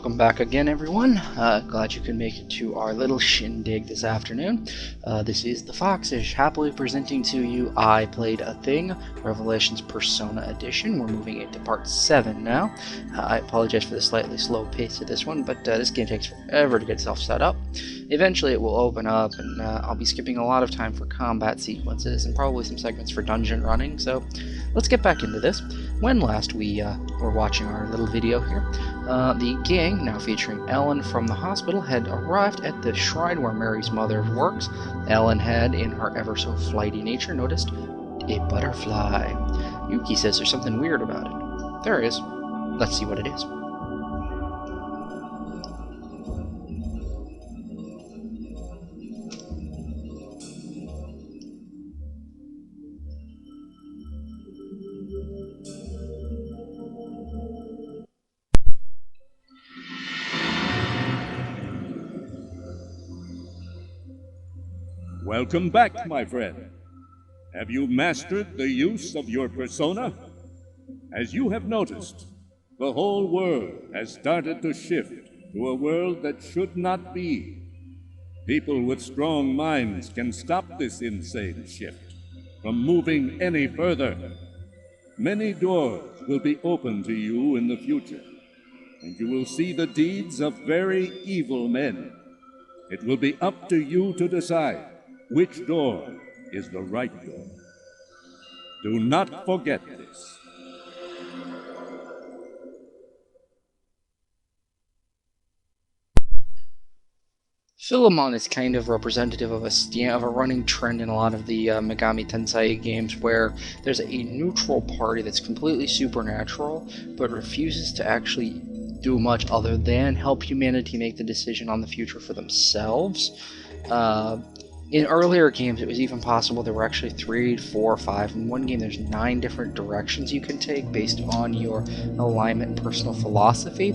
Welcome back again, everyone. Glad you could make it to our little shindig this afternoon. This is the Foxish, happily presenting to you I Played a Thing, Revelations Persona Edition. We're moving into part 7 now. I apologize for the slightly slow pace of this one, but this game takes forever to get itself set up. Eventually it will open up, and I'll be skipping a lot of time for combat sequences and probably some segments for dungeon running, so let's get back into this. When last we were watching our little video here, the gang, now featuring Ellen from the hospital, had arrived at the shrine where Mary's mother works. Ellen had, in her ever-so-flighty nature, noticed a butterfly. Yuki says there's something weird about it. There is. Let's see what it is. Welcome back, my friend. Have you mastered the use of your persona? As you have noticed, the whole world has started to shift to a world that should not be. People with strong minds can stop this insane shift from moving any further. Many doors will be open to you in the future, and you will see the deeds of very evil men. It will be up to you to decide which door is the right door. Do not forget this. Philemon is kind of representative of a running trend in a lot of the Megami Tensei games, where there's a neutral party that's completely supernatural, but refuses to actually do much other than help humanity make the decision on the future for themselves. In earlier games, it was even possible there were actually 3, 4, 5. In one game, there's 9 different directions you can take based on your alignment and personal philosophy.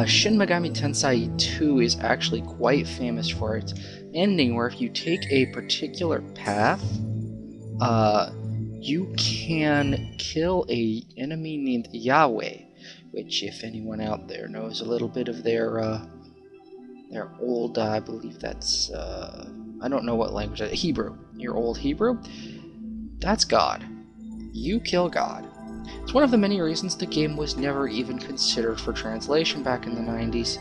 Shin Megami Tensei 2 is actually quite famous for its ending, where if you take a particular path, you can kill an enemy named Yahweh, which, if anyone out there knows a little bit of their old, I believe that's, I don't know what language, Hebrew. Your old Hebrew? That's God. You kill God. It's one of the many reasons the game was never even considered for translation back in the 90s.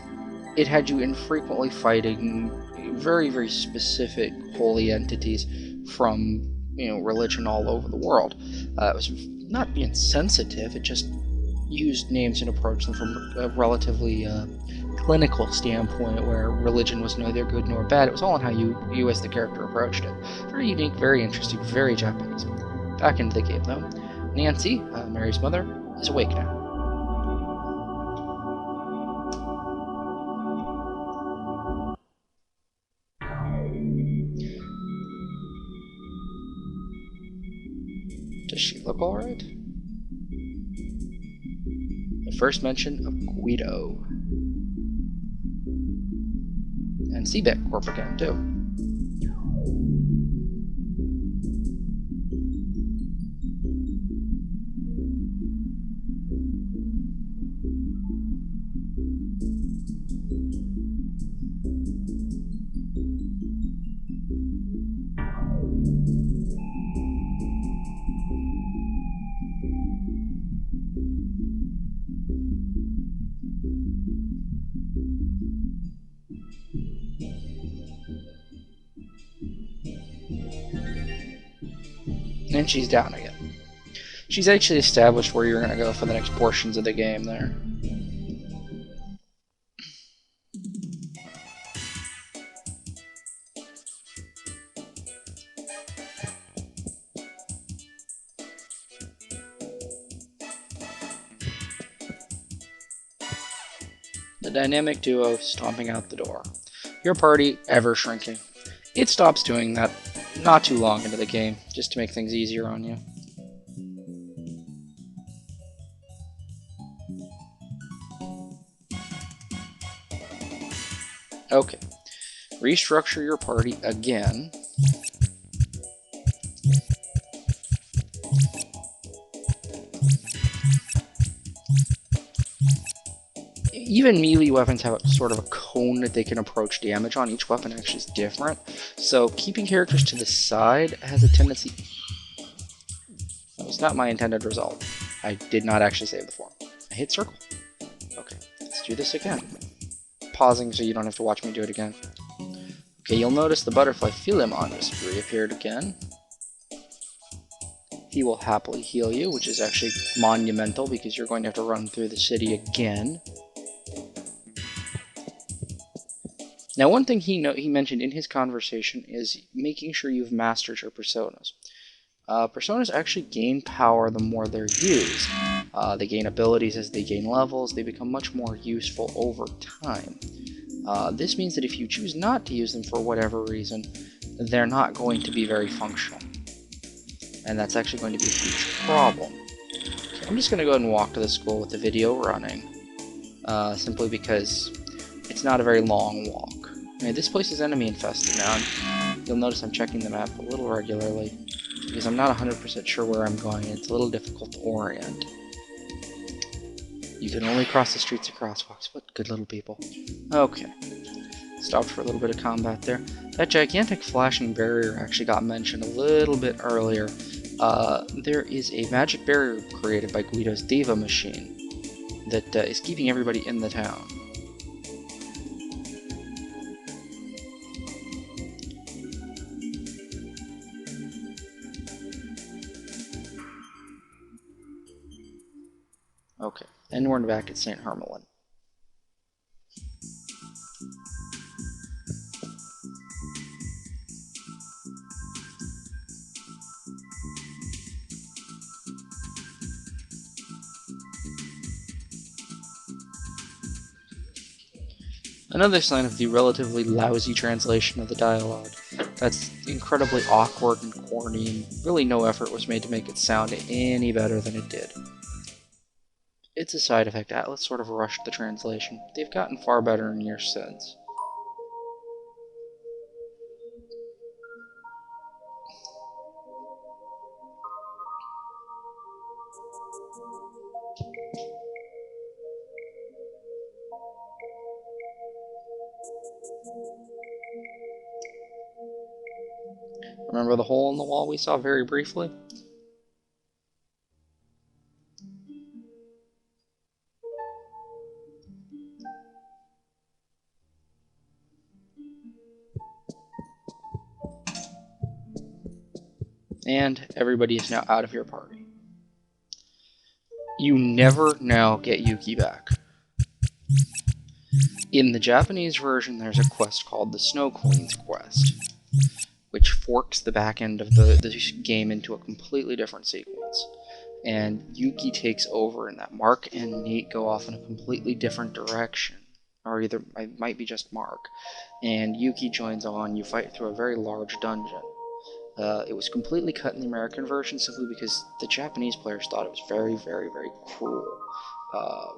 It had you infrequently fighting very, very specific holy entities from, religion all over the world. It was not being sensitive, it just used names and approached them from a relatively clinical standpoint, where religion was neither good nor bad. It was all in how you as the character approached it. Very unique, very interesting, very Japanese. Back into the game, though. Nancy, Mary's mother, is awake now. Does she look alright? The first mention of Guido. And Seabeck Corp again, too. And she's down again. She's actually established where you're going to go for the next portions of the game there. The dynamic duo stomping out the door. Your party ever shrinking. It stops doing that not too long into the game, just to make things easier on you. Okay. Restructure your party again. even melee weapons have a sort of a cone that they can approach damage on. Each weapon actually is different. So keeping characters to the side has a tendency... That was not my intended result. I did not actually save the form. I hit circle. Okay, let's do this again. Pausing so you don't have to watch me do it again. Okay, you'll notice the butterfly Philemon just reappeared again. He will happily heal you, which is actually monumental because you're going to have to run through the city again. Now, one thing he mentioned in his conversation is making sure you've mastered your personas. Personas actually gain power the more they're used. They gain abilities as they gain levels. They become much more useful over time. This means that if you choose not to use them for whatever reason, they're not going to be very functional. And that's actually going to be a huge problem. So I'm just going to go ahead and walk to the school with the video running, simply because it's not a very long walk. I mean, this place is enemy infested now. You'll notice I'm checking the map a little regularly, because I'm not 100% sure where I'm going, and it's a little difficult to orient. You can only cross the streets of crosswalks. What good little people. Okay. Stopped for a little bit of combat there. That gigantic flashing barrier actually got mentioned a little bit earlier. There is a magic barrier created by Guido's Diva machine that is keeping everybody in the town. Okay, and we're back at St. Hermelin. Another sign of the relatively lousy translation of the dialogue. That's incredibly awkward and corny, and really no effort was made to make it sound any better than it did. It's a side effect. Atlas sort of rushed the translation. They've gotten far better in years since. Remember the hole in the wall we saw very briefly? And everybody is now out of your party. You never now get Yuki back. In the Japanese version, there's a quest called the Snow Queen's Quest, which forks the back end of the game into a completely different sequence. And Yuki takes over, and that Mark and Nate go off in a completely different direction. Or either, it might be just Mark. And Yuki joins on, you fight through a very large dungeon. It was completely cut in the American version simply because the Japanese players thought it was very, very, very cruel.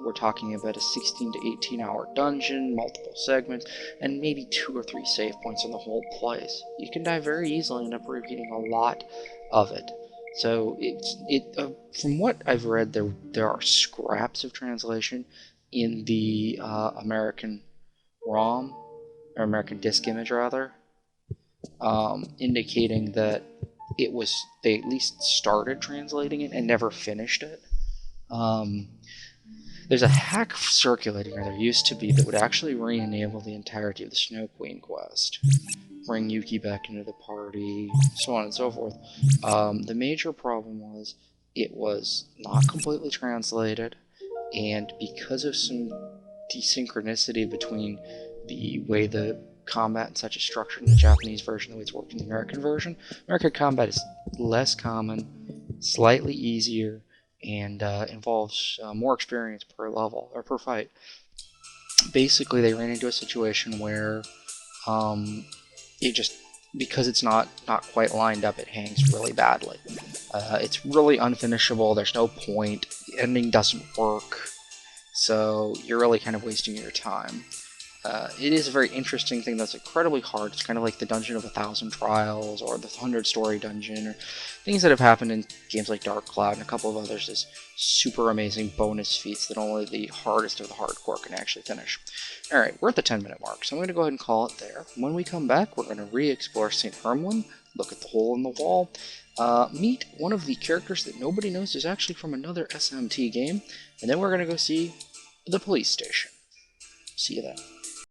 We're talking about a 16 to 18 hour dungeon, multiple segments, and maybe 2 or 3 save points in the whole place. You can die very easily and end up repeating a lot of it. So from what I've read, there are scraps of translation in the American ROM, or American disk image rather, indicating that they at least started translating it and never finished it. There's a hack circulating, or there used to be, that would actually re-enable the entirety of the Snow Queen quest, bring Yuki back into the party, so on and so forth. The major problem was it was not completely translated, and because of some desynchronicity between the way the combat and such is structured in the Japanese version and the way it's worked in the American version, American combat is less common, slightly easier, and involves more experience per level, or per fight. Basically, they ran into a situation where because it's not quite lined up, it hangs really badly. It's really unfinishable, there's no point, the ending doesn't work, so you're really kind of wasting your time. It is a very interesting thing that's incredibly hard. It's kind of like the Dungeon of 1,000 Trials or the 100-story dungeon or things that have happened in games like Dark Cloud and a couple of others. Just super amazing bonus feats that only the hardest of the hardcore can actually finish. Alright, we're at the 10-minute mark, so I'm going to go ahead and call it there. When we come back, we're going to re-explore St. Hermelin, look at the hole in the wall, meet one of the characters that nobody knows is actually from another SMT game, and then we're going to go see the police station. See you then.